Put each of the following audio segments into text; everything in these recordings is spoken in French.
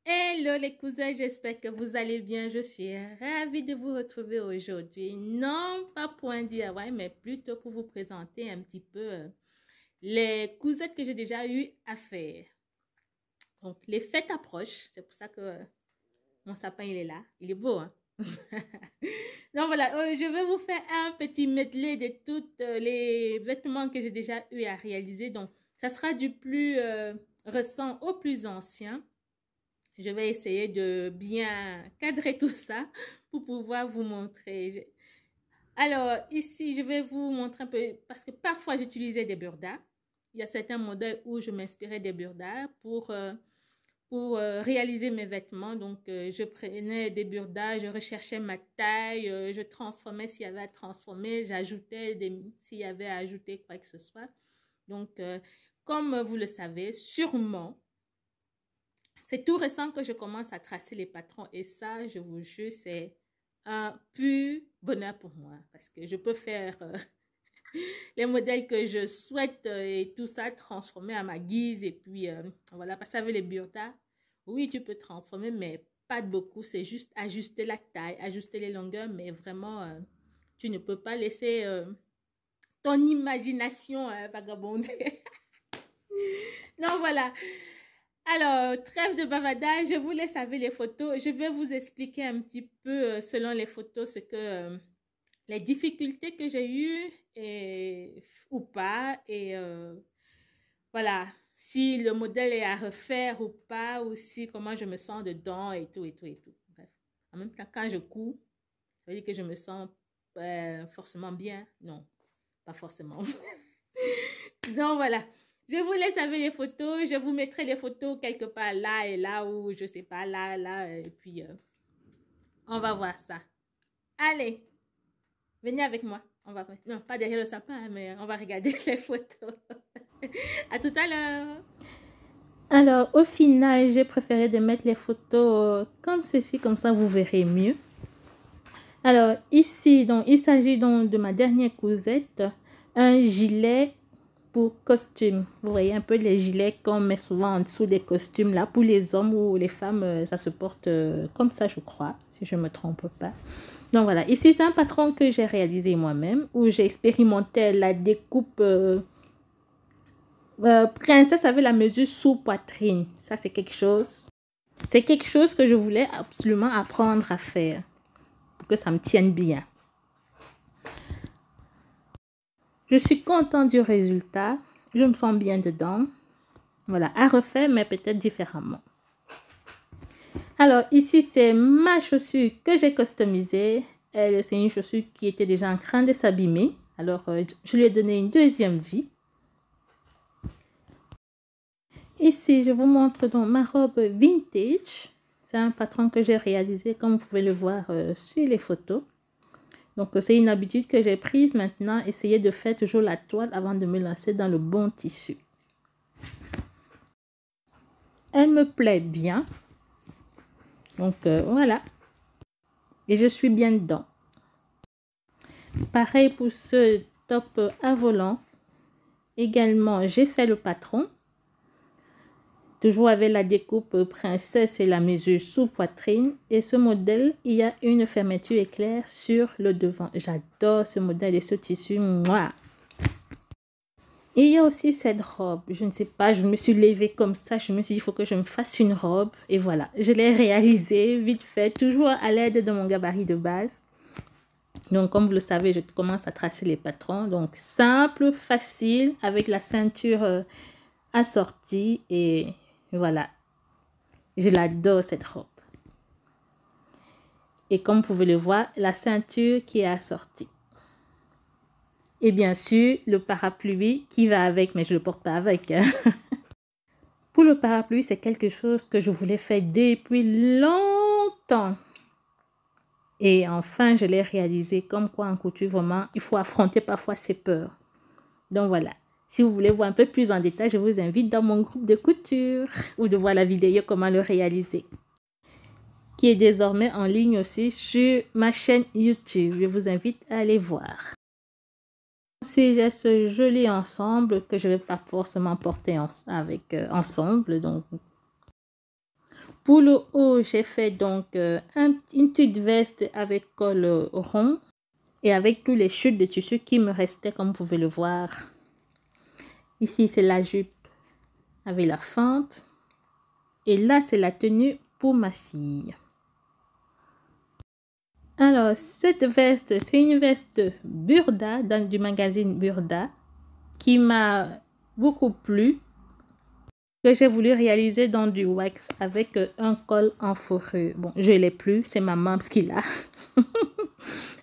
Hello les cousins, j'espère que vous allez bien. Je suis ravie de vous retrouver aujourd'hui. Non pas pour un DIY, mais plutôt pour vous présenter un petit peu les cousettes que j'ai déjà eu à faire. Donc, les fêtes approchent. C'est pour ça que mon sapin, il est là. Il est beau, hein? Donc voilà, je vais vous faire un petit medley de tous les vêtements que j'ai déjà eu à réaliser. Donc, ça sera du plus récent au plus ancien. Je vais essayer de bien cadrer tout ça pour pouvoir vous montrer. Alors, ici, je vais vous montrer un peu, parce que parfois j'utilisais des burdas. Il y a certains modèles où je m'inspirais des burdas pour réaliser mes vêtements. Donc, je prenais des burdas, je recherchais ma taille, je transformais s'il y avait à transformer, j'ajoutais s'il y avait à ajouter quoi que ce soit. Donc, comme vous le savez, sûrement, c'est tout récent que je commence à tracer les patrons et ça, je vous jure, c'est un pur bonheur pour moi parce que je peux faire les modèles que je souhaite et tout ça transformer à ma guise et puis voilà, parce qu'avec les burdas, oui, tu peux transformer, mais pas de beaucoup, c'est juste ajuster la taille, ajuster les longueurs, mais vraiment, tu ne peux pas laisser ton imagination vagabonder. Non, voilà. Alors, trêve de bavardage, je vous laisse avec les photos. Je vais vous expliquer un petit peu, selon les photos, les difficultés que j'ai eues ou pas. Et voilà, si le modèle est à refaire ou pas, ou si comment je me sens dedans et tout, et tout, et tout. Bref, en même temps, quand je couds, ça veut dire que je me sens forcément bien. Non, pas forcément. Donc voilà, je vous laisse avec les photos. Je vous mettrai les photos quelque part là et là ou je sais pas, là, là. Et puis, on va voir ça. Allez, venez avec moi. On va, non, pas derrière le sapin, mais on va regarder les photos. À tout à l'heure. Alors, au final, j'ai préféré de mettre les photos comme ceci, comme ça vous verrez mieux. Alors, ici, donc, il s'agit donc de ma dernière cousette, un gilet pour costume. Vous voyez un peu les gilets qu'on met souvent en dessous des costumes là. Pour les hommes ou les femmes, ça se porte comme ça, je crois, si je ne me trompe pas. Donc voilà, ici c'est un patron que j'ai réalisé moi-même, où j'ai expérimenté la découpe princesse avec la mesure sous poitrine. Ça c'est quelque chose. C'est quelque chose que je voulais absolument apprendre à faire pour que ça me tienne bien. Je suis contente du résultat. Je me sens bien dedans. Voilà, à refaire, mais peut-être différemment. Alors, ici, c'est ma chaussure que j'ai customisée. C'est une chaussure qui était déjà en train de s'abîmer. Alors, je lui ai donné une deuxième vie. Ici, je vous montre donc ma robe vintage. C'est un patron que j'ai réalisé, comme vous pouvez le voir sur les photos. Donc, c'est une habitude que j'ai prise maintenant. Essayer de faire toujours la toile avant de me lancer dans le bon tissu. Elle me plaît bien. Donc, voilà. Et je suis bien dedans. Pareil pour ce top à volant. Également, j'ai fait le patron. Toujours avec la découpe princesse et la mesure sous poitrine. Et ce modèle, il y a une fermeture éclair sur le devant. J'adore ce modèle et ce tissu. Mouah. Et il y a aussi cette robe. Je ne sais pas, je me suis levée comme ça. Je me suis dit, il faut que je me fasse une robe. Et voilà, je l'ai réalisée vite fait, toujours à l'aide de mon gabarit de base. Donc, comme vous le savez, je commence à tracer les patrons. Donc, simple, facile, avec la ceinture assortie. Et voilà, je l'adore cette robe. Et comme vous pouvez le voir, la ceinture qui est assortie. Et bien sûr, le parapluie qui va avec, mais je ne le porte pas avec. Pour le parapluie, c'est quelque chose que je voulais faire depuis longtemps. Et enfin, je l'ai réalisé. Comme quoi, en couture, vraiment, il faut affronter parfois ses peurs. Donc voilà. Si vous voulez voir un peu plus en détail, je vous invite dans mon groupe de couture ou de voir la vidéo comment le réaliser, qui est désormais en ligne aussi sur ma chaîne YouTube. Je vous invite à aller voir. Ensuite, j'ai ce joli ensemble que je ne vais pas forcément porter ensemble. Donc, Pour le haut, j'ai fait donc une petite veste avec col rond et avec tous les chutes de tissu qui me restaient, comme vous pouvez le voir. Ici, c'est la jupe avec la fente. Et là, c'est la tenue pour ma fille. Alors, cette veste, c'est une veste Burda, du magazine Burda, qui m'a beaucoup plu, que j'ai voulu réaliser dans du wax avec un col en fourrure. Bon, je ne l'ai plus, c'est ma maman qui l'a.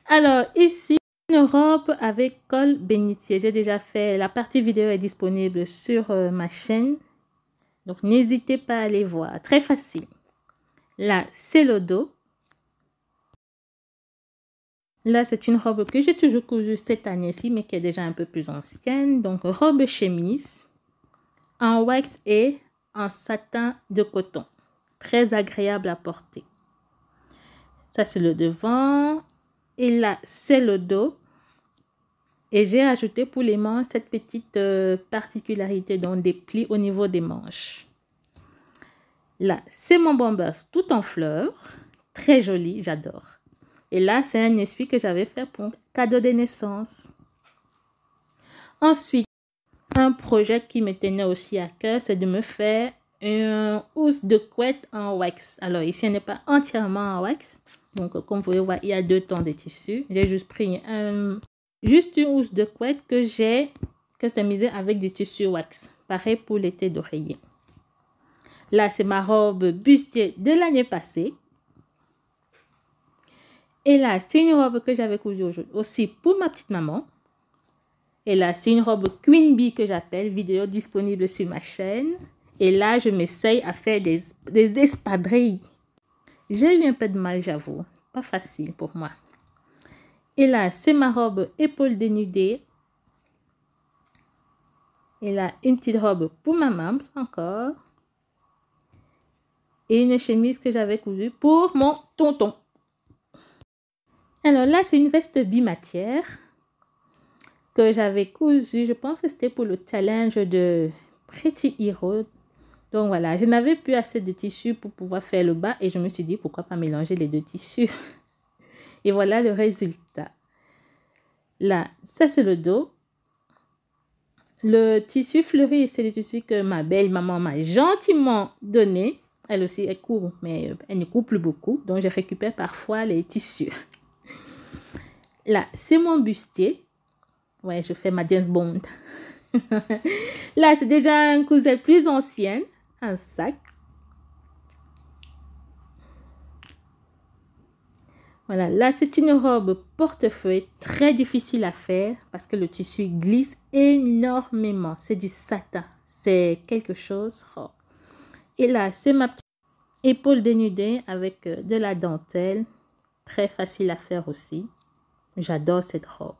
Alors, ici, une robe avec col bénitier. J'ai déjà fait, la partie vidéo est disponible sur ma chaîne. Donc, n'hésitez pas à aller voir. Très facile. Là, c'est le dos. Là, c'est une robe que j'ai toujours cousue cette année-ci, mais qui est déjà un peu plus ancienne. Donc, robe chemise en wax et en satin de coton. Très agréable à porter. Ça, c'est le devant. Et là, c'est le dos. Et j'ai ajouté pour les manches cette petite particularité, donc des plis au niveau des manches. Là, c'est mon bombers tout en fleurs. Très joli, j'adore. Et là, c'est un essuie que j'avais fait pour cadeau de naissance. Ensuite, un projet qui me tenait aussi à cœur, c'est de me faire une housse de couette en wax. Alors, ici, elle n'est pas entièrement en wax. Donc, comme vous pouvez voir, il y a 2 tons de tissu. J'ai juste pris juste une housse de couette que j'ai customisée avec du tissu wax. Pareil pour l'été d'oreiller. Là, c'est ma robe bustier de l'année passée. Et là, c'est une robe que j'avais cousue aussi pour ma petite maman. Et là, c'est une robe Queen Bee que j'appelle, vidéo disponible sur ma chaîne. Et là, je m'essaye à faire des espadrilles. J'ai eu un peu de mal, j'avoue. Pas facile pour moi. Et là, c'est ma robe épaule dénudée. Et là, une petite robe pour ma maman encore. Et une chemise que j'avais cousue pour mon tonton. Alors là, c'est une veste bimatière que j'avais cousue. Je pense que c'était pour le challenge de Pretty Hero. Donc voilà, je n'avais plus assez de tissu pour pouvoir faire le bas. Et je me suis dit, pourquoi pas mélanger les 2 tissus. Et voilà le résultat. Là, ça c'est le dos. Le tissu fleuri, c'est le tissu que ma belle maman m'a gentiment donné. Elle aussi, elle court, mais elle ne court plus beaucoup. Donc, je récupère parfois les tissus. Là, c'est mon bustier. Ouais, je fais ma James Bond. Là, c'est déjà un cousin plus ancien. Un sac. Voilà, là, c'est une robe portefeuille très difficile à faire parce que le tissu glisse énormément. C'est du satin. C'est quelque chose. Oh. Et là, c'est ma petite épaule dénudée avec de la dentelle. Très facile à faire aussi. J'adore cette robe.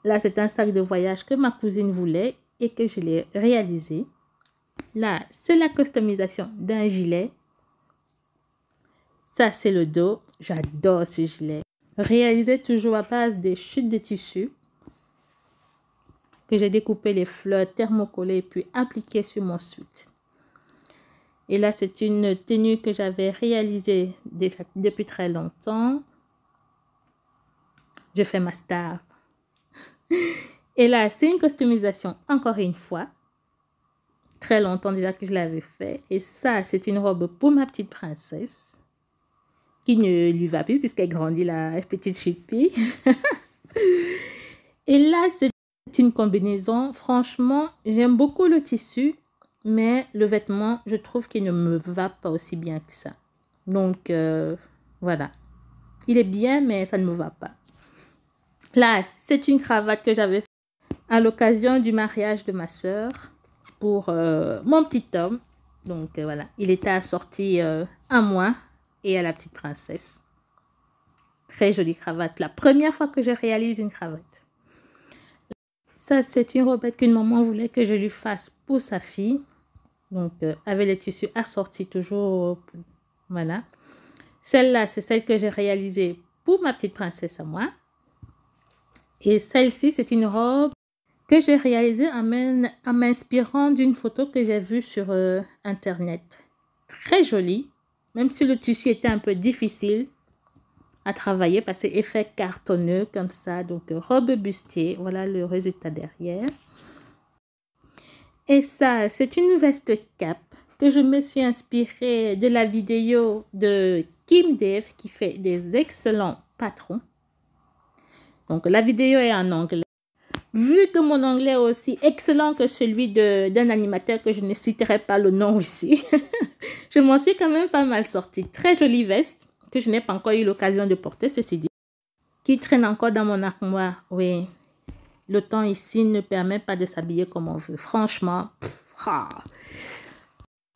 Là, c'est un sac de voyage que ma cousine voulait et que je l'ai réalisé. Là, c'est la customisation d'un gilet. Ça, c'est le dos. J'adore ce gilet. Réalisé toujours à base des chutes de tissu que j'ai découpé les fleurs thermocollées puis appliquées sur mon sweat. Et là, c'est une tenue que j'avais réalisée déjà depuis très longtemps. Je fais ma star. Et là, c'est une customisation encore une fois. Très longtemps déjà que je l'avais fait. Et ça, c'est une robe pour ma petite princesse. Qui ne lui va plus puisqu'elle grandit la petite chipie. Et là, c'est une combinaison. Franchement, j'aime beaucoup le tissu. Mais le vêtement, je trouve qu'il ne me va pas aussi bien que ça. Donc, voilà. Il est bien, mais ça ne me va pas. Là, c'est une cravate que j'avais faite à l'occasion du mariage de ma soeur pour mon petit homme. Donc, voilà. Il était assorti à moi et à la petite princesse. Très jolie cravate. La première fois que je réalise une cravate. Ça, c'est une robette qu'une maman voulait que je lui fasse pour sa fille. Donc, avec les tissus assortis toujours. Voilà. Celle-là, c'est celle que j'ai réalisée pour ma petite princesse à moi. Et celle-ci, c'est une robe que j'ai réalisée en m'inspirant d'une photo que j'ai vue sur Internet. très joli, même si le tissu était un peu difficile à travailler parce que effet cartonneux comme ça. Donc, robe bustier, voilà le résultat derrière. Et ça, c'est une veste cap que je me suis inspirée de la vidéo de Kim Dave qui fait des excellents patrons. Donc, la vidéo est en anglais. Vu que mon anglais est aussi excellent que celui d'un animateur que je ne citerai pas le nom ici, je m'en suis quand même pas mal sortie. Très jolie veste que je n'ai pas encore eu l'occasion de porter, ceci dit, qui traîne encore dans mon armoire. Oui, le temps ici ne permet pas de s'habiller comme on veut. Franchement,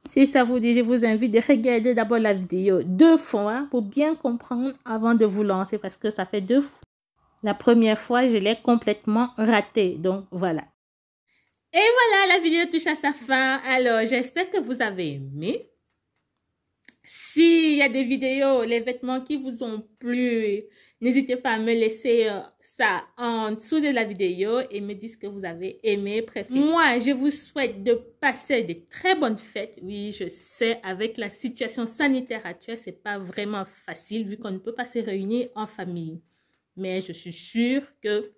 si ça vous dit, je vous invite de regarder d'abord la vidéo 2 fois pour bien comprendre avant de vous lancer parce que ça fait 2 fois. La première fois, je l'ai complètement raté. Donc, voilà. Et voilà, la vidéo touche à sa fin. Alors, j'espère que vous avez aimé. S'il y a des vidéos, les vêtements qui vous ont plu, n'hésitez pas à me laisser ça en dessous de la vidéo et me dire ce que vous avez aimé, préféré. Moi, je vous souhaite de passer de très bonnes fêtes. Oui, je sais, avec la situation sanitaire actuelle, c'est pas vraiment facile vu qu'on ne peut pas se réunir en famille. Mais je suis sûre que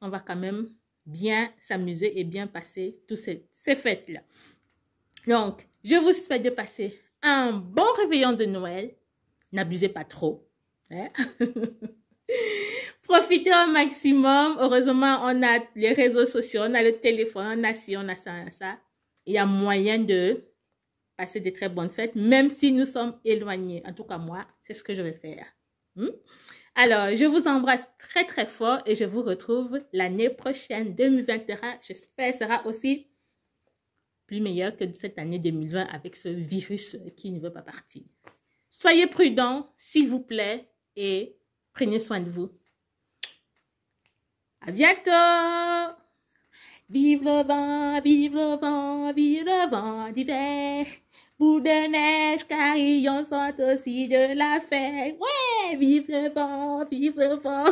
on va quand même bien s'amuser et bien passer toutes ces fêtes-là. Donc, je vous souhaite de passer un bon réveillon de Noël. N'abusez pas trop. Hein? Profitez au maximum. Heureusement, on a les réseaux sociaux, on a le téléphone, on a ci, on a ça, on a ça. Il y a moyen de passer de très bonnes fêtes, même si nous sommes éloignés. En tout cas, moi, c'est ce que je vais faire. Alors, je vous embrasse très très fort et je vous retrouve l'année prochaine, 2021. J'espère sera aussi plus meilleur que cette année 2020 avec ce virus qui ne veut pas partir. Soyez prudents, s'il vous plaît, et prenez soin de vous. À bientôt! Vive le vent, vive le vent, vive le vent d'hiver. Boule de neige, carillons sont aussi de la fête. Ouais, vive le vent, vive le vent.